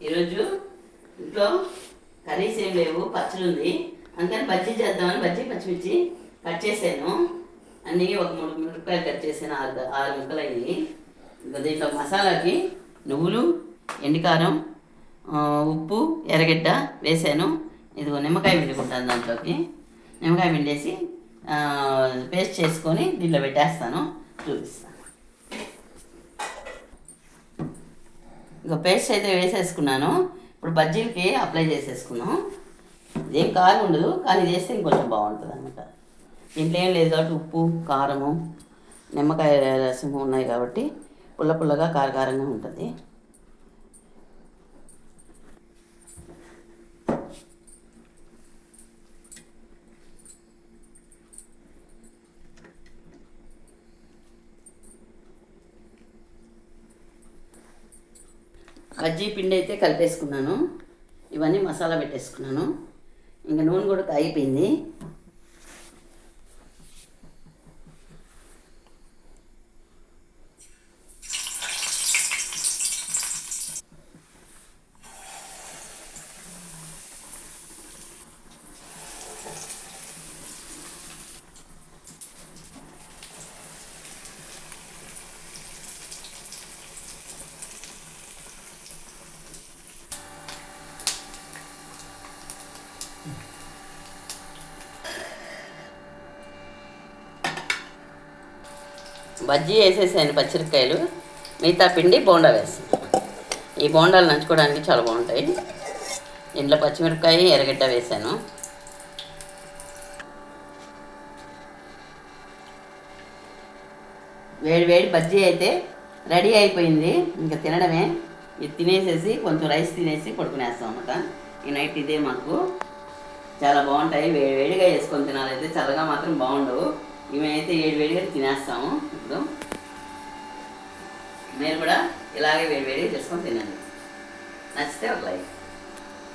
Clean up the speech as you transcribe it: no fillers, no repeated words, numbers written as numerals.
ఈరోజు ఇంట్లో కర్రీస్ ఏం లేవు, పచ్చడి ఉంది. అందుకని బజ్జీ చేద్దామని బజ్జీ పచ్చిమిర్చి కట్ చేశాను. అన్నీ ఒక 3 మిరపకాయలు కట్ చేశాను, 6 ముక్కలు అయ్యి. ఇంకా దీంట్లో మసాలాకి నువ్వులు, ఎండుకారం, ఉప్పు, ఎర్రగడ్డ వేసాను. ఇదిగో నిమ్మకాయ పిండుకుంటాను. దాంట్లోకి నిమ్మకాయ పిండేసి పేస్ట్ చేసుకొని దీంట్లో పెట్టేస్తాను, చూపిస్తాను. ఇంకా పేస్ట్ అయితే వేసేసుకున్నాను. ఇప్పుడు బజ్జీలకి అప్లై చేసేసుకున్నాం. ఏం కారం ఉండదు, కానీ చేస్తే ఇంకొంచెం బాగుంటుంది అనమాట. ఇంట్లో ఏం లేదు కాబట్టి ఉప్పు, కారము, నిమ్మకాయ రసం ఉన్నాయి కాబట్టి పుల్ల పుల్లగా కారకారంగా ఉంటుంది. బజ్జీ పిండి అయితే కలిపేసుకున్నాను. ఇవన్నీ మసాలా పెట్టేసుకున్నాను. ఇంకా నూనె కూడా కాగిపోయింది. బజ్జీ వేసేసాను పచ్చిమిరపకాయలు, మిగతా పిండి బోండా వేస్తాను. ఈ బోండాలు నంచుకోవడానికి చాలా బాగుంటాయి. ఇంట్లో పచ్చిమిరపకాయ, ఎర్రగడ్డ వేసాను. వేడి వేడి బజ్జీ అయితే రెడీ అయిపోయింది. ఇంకా తినడమే. ఇది తినేసేసి కొంచెం రైస్ తినేసి పడుకునేస్తాం అన్నమాట. ఈ నైట్ ఇదే మాకు చాలా బాగుంటాయి. వేడిగా వేసుకొని తినాలైతే, చల్లగా మాత్రం బాగుండవు. ఇవైతే వేడిగా తినేస్తాము. ఇప్పుడు మీరు కూడా ఇలాగే వేడిగా చేసుకొని తినండి. నచ్చితే ఒక లైక్.